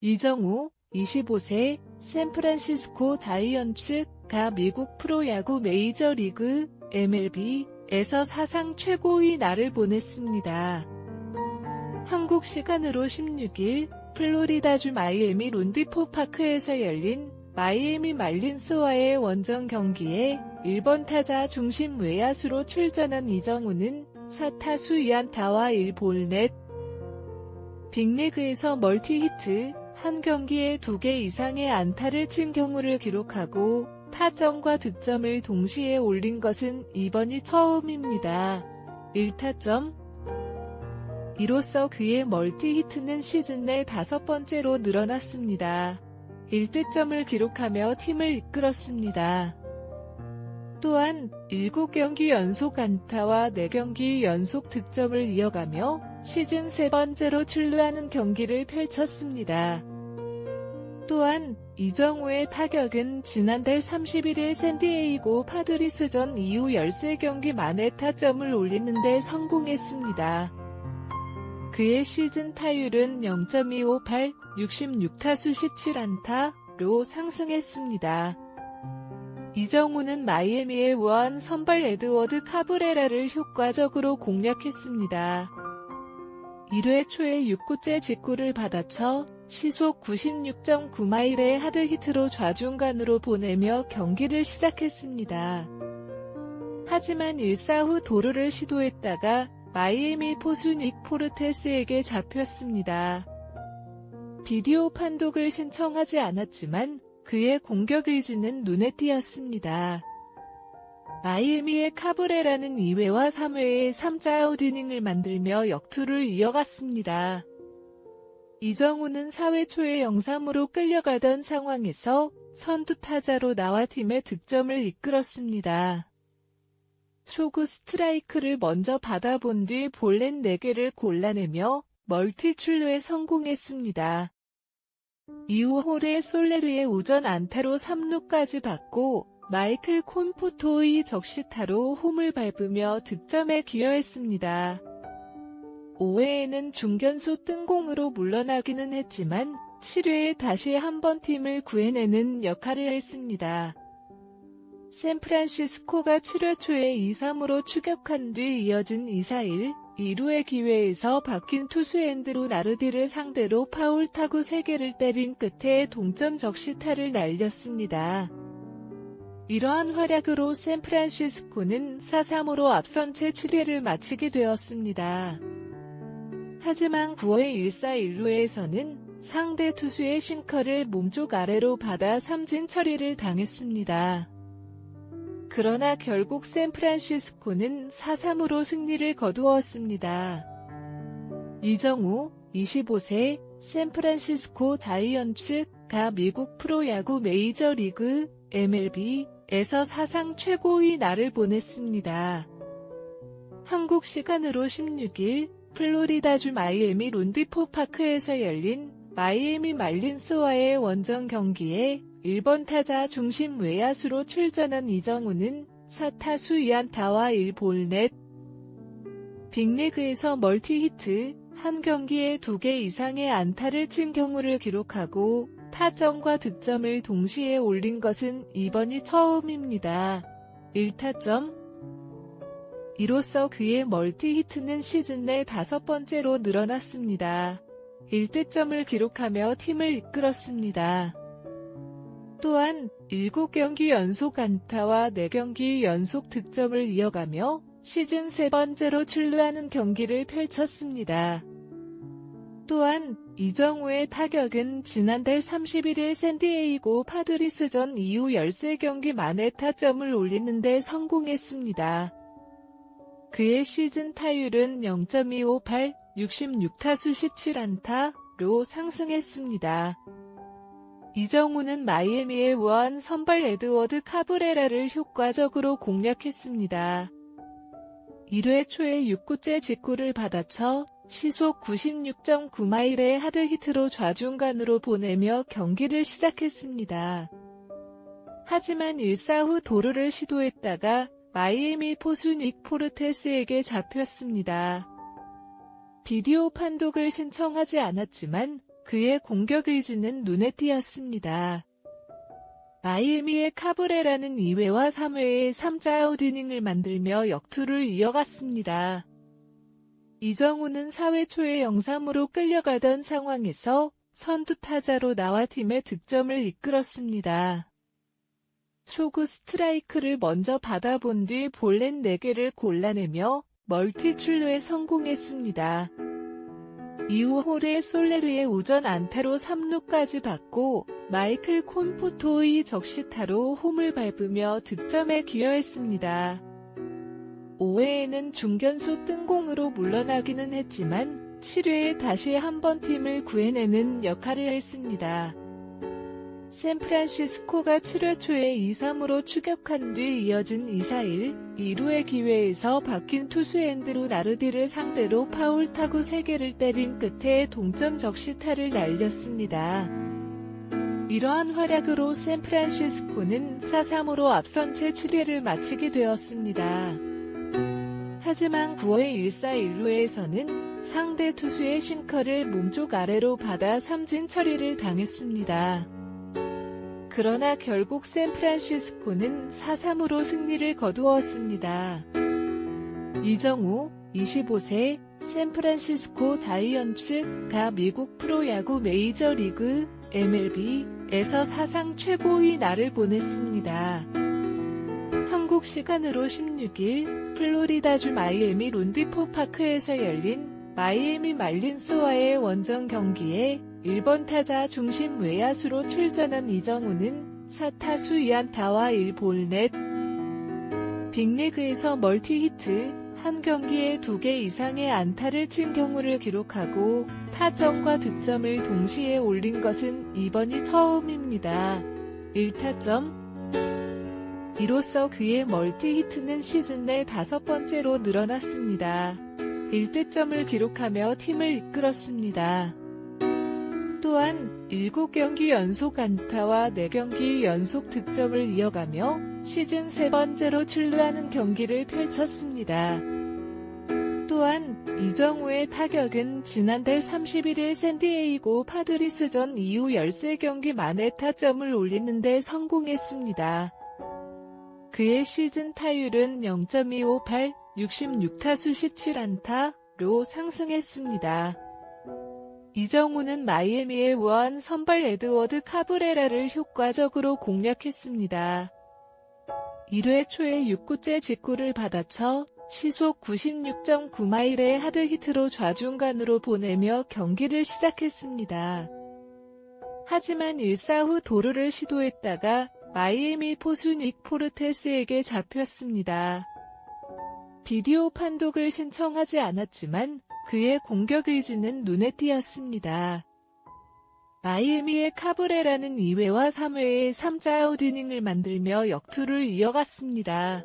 이정우, 25세, 샌프란시스코 자이언츠가 미국 프로야구 메이저리그 MLB에서 사상 최고의 날을 보냈습니다. 한국 시간으로 16일 플로리다주 마이애미 론디포 파크에서 열린 마이애미 말린스와의 원정 경기에 1번 타자 중심 외야수로 출전한 이정우는 4타수 2안타와 1볼넷, 빅리그에서 멀티히트, 한 경기에 2개 이상의 안타를 친 경우를 기록하고 타점과 득점을 동시에 올린 것은 이번이 처음입니다. 1타점. 이로써 그의 멀티히트는 시즌 내 5번째로 늘어났습니다. 1득점을 기록하며 팀을 이끌었습니다. 또한 7경기 연속 안타와 4경기 연속 득점을 이어가며 시즌 3번째로 출루하는 경기를 펼쳤습니다. 또한 이정우의 타격은 지난달 31일 샌디에이고 파드리스전 이후 13경기 만에 타점을 올리는 데 성공했습니다. 그의 시즌 타율은 0.258, 66타수 17안타로 상승했습니다. 이정우는 마이애미의 우한 선발 에드워드 카브레라를 효과적으로 공략했습니다. 1회 초에 6구째 직구를 받아쳐 시속 96.9마일의 하드히트로 좌중간으로 보내며 경기를 시작했습니다. 하지만 1사 후 도루를 시도했다가 마이애미 포수 닉 포르테스에게 잡혔습니다. 비디오 판독을 신청하지 않았지만 그의 공격 의지는 눈에 띄었습니다. 마이애미의 카브레라는 2회와 3회에 3자아웃 이닝을 만들며 역투를 이어갔습니다. 이정우는 4회 초에 0-3으로 끌려가던 상황에서 선두 타자로 나와 팀의 득점을 이끌었습니다. 초구 스트라이크를 먼저 받아본 뒤 볼넷 4개를 골라내며 멀티 출루에 성공했습니다. 이후 홀에 솔레르의 우전 안타로 3루까지 받고 마이클 콘포토의 적시타로 홈을 밟으며 득점에 기여했습니다. 5회에는 중견수 뜬공으로 물러나기는 했지만 7회에 다시 한번 팀을 구해내는 역할을 했습니다. 샌프란시스코가 7회 초에 2-3으로 추격한 뒤 이어진 2-4-1, 2루의 기회에서 바뀐 투수 앤드루 나르디를 상대로 파울 타구 3개를 때린 끝에 동점 적시타를 날렸습니다. 이러한 활약으로 샌프란시스코는 4-3으로 앞선 채 7회를 마치게 되었습니다. 하지만 9회 1사1루에서는 상대 투수의 싱커를 몸쪽 아래로 받아 삼진 처리를 당했습니다. 그러나 결국 샌프란시스코는 4-3으로 승리를 거두었습니다. 이정우, 25세, 샌프란시스코 자이언츠가 미국 프로야구 메이저리그 MLB에서 사상 최고의 날을 보냈습니다. 한국 시간으로 16일 플로리다주 마이애미 론디포 파크에서 열린 마이애미 말린스와의 원정 경기에 1번 타자 중심 외야수로 출전한 이정우는 4타수 2안타와 1볼넷, 빅리그에서 멀티히트, 한 경기에 2개 이상의 안타를 친 경우를 기록하고 타점과 득점을 동시에 올린 것은 이번이 처음입니다. 1타점. 이로써 그의 멀티히트는 시즌 내 5번째로 늘어났습니다. 1득점을 기록하며 팀을 이끌었습니다. 또한 7경기 연속 안타와 4경기 연속 득점을 이어가며 시즌 3번째로 출루하는 경기를 펼쳤습니다. 또한 이정우의 타격은 지난달 31일 샌디에이고 파드리스전 이후 13경기 만에 타점을 올리는 데 성공했습니다. 그의 시즌 타율은 0.258, 66타수 17안타로 상승했습니다. 이정우는 마이애미의 우한 선발 에드워드 카브레라를 효과적으로 공략했습니다. 1회 초에 6구째 직구를 받아쳐 시속 96.9마일의 하드히트로 좌중간으로 보내며 경기를 시작했습니다. 하지만 1사 후 도루를 시도했다가 마이애미 포수 닉 포르테스에게 잡혔습니다. 비디오 판독을 신청하지 않았지만 그의 공격 의지는 눈에 띄었습니다. 마이애미의 카브레라는 2회와 3회에 3자아웃 이닝을 만들며 역투를 이어갔습니다. 이정우는 4회 초에 0-3으로 끌려가던 상황에서 선두 타자로 나와 팀의 득점을 이끌었습니다. 초구 스트라이크를 먼저 받아본 뒤 볼넷 4개를 골라내며 멀티 출루에 성공했습니다. 이후 홀에 솔레르의 우전 안타로 3루까지 받고 마이클 콘포토의 적시타로 홈을 밟으며 득점에 기여했습니다. 5회에는 중견수 뜬공으로 물러나기는 했지만 7회에 다시 한번 팀을 구해내는 역할을 했습니다. 샌프란시스코가 7회 초에 2-3으로 추격한 뒤 이어진 2-4-1, 2루의 기회에서 바뀐 투수 앤드루 나르디를 상대로 파울 타구 3개를 때린 끝에 동점 적시타를 날렸습니다. 이러한 활약으로 샌프란시스코는 4-3으로 앞선 채 7회를 마치게 되었습니다. 하지만 9회 1사1루에서는 상대 투수의 싱커를 몸쪽 아래로 받아 삼진 처리를 당했습니다. 그러나 결국 샌프란시스코는 4-3으로 승리를 거두었습니다. 이정우, 25세, 샌프란시스코 자이언츠가 미국 프로야구 메이저리그 MLB에서 사상 최고의 날을 보냈습니다. 한국 시간으로 16일 플로리다주 마이애미 론디포 파크에서 열린 마이애미 말린스와의 원정 경기에 1번 타자 중심 외야수로 출전한 이정우는 4타수 2안타와 1볼넷, 빅리그에서 멀티히트, 한 경기에 2개 이상의 안타를 친 경우를 기록하고 타점과 득점을 동시에 올린 것은 이번이 처음입니다. 1타점. 이로써 그의 멀티히트는 시즌 내 5번째로 늘어났습니다. 1득점을 기록하며 팀을 이끌었습니다. 또한 7경기 연속 안타와 4경기 연속 득점을 이어가며 시즌 3번째로 출루하는 경기를 펼쳤습니다. 또한 이정우의 타격은 지난달 31일 샌디에이고 파드리스전 이후 13경기 만에 타점을 올리는 데 성공했습니다. 그의 시즌 타율은 0.258, 66타수 17안타로 상승했습니다. 이정우는 마이애미의 우한 선발 에드워드 카브레라를 효과적으로 공략했습니다. 1회 초에 6구째 직구를 받아쳐 시속 96.9마일의 하드히트로 좌중간으로 보내며 경기를 시작했습니다. 하지만 1사 후 도루를 시도했다가 마이애미 포수 닉 포르테스에게 잡혔습니다. 비디오 판독을 신청하지 않았지만 그의 공격 의지는 눈에 띄었습니다. 마이애미의 카브레라는 2회와 3회에 3자아웃 이닝을 만들며 역투를 이어갔습니다.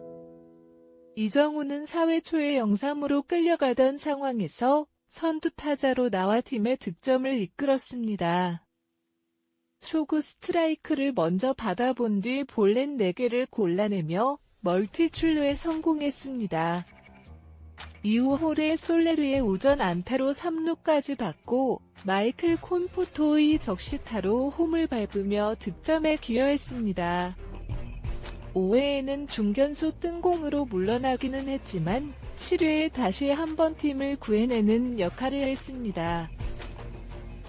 이정우는 4회 초에 0-3으로 끌려가던 상황에서 선두 타자로 나와 팀의 득점을 이끌었습니다. 초구 스트라이크를 먼저 받아본 뒤 볼넷 4개를 골라내며 멀티 출루에 성공했습니다. 이후 홀에 솔레르의 우전 안타로 3루까지 받고 마이클 콘포토의 적시타로 홈을 밟으며 득점에 기여했습니다. 5회에는 중견수 뜬공으로 물러나기는 했지만 7회에 다시 한번 팀을 구해내는 역할을 했습니다.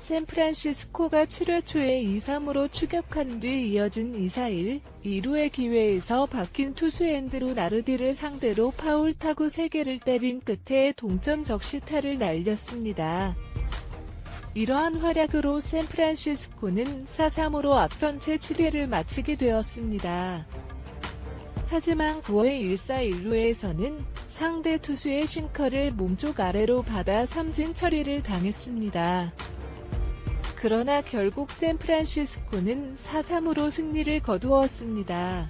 샌프란시스코가 7회 초에 2-3으로 추격한 뒤 이어진 2-4-1, 2루의 기회에서 바뀐 투수 앤드루 나르디를 상대로 파울 타구 3개를 때린 끝에 동점 적시타를 날렸습니다. 이러한 활약으로 샌프란시스코는 4-3으로 앞선 채 7회를 마치게 되었습니다. 하지만 9회 1사1루에서는 상대 투수의 싱커를 몸쪽 아래로 받아 삼진 처리를 당했습니다. 그러나 결국 샌프란시스코는 4-3으로 승리를 거두었습니다.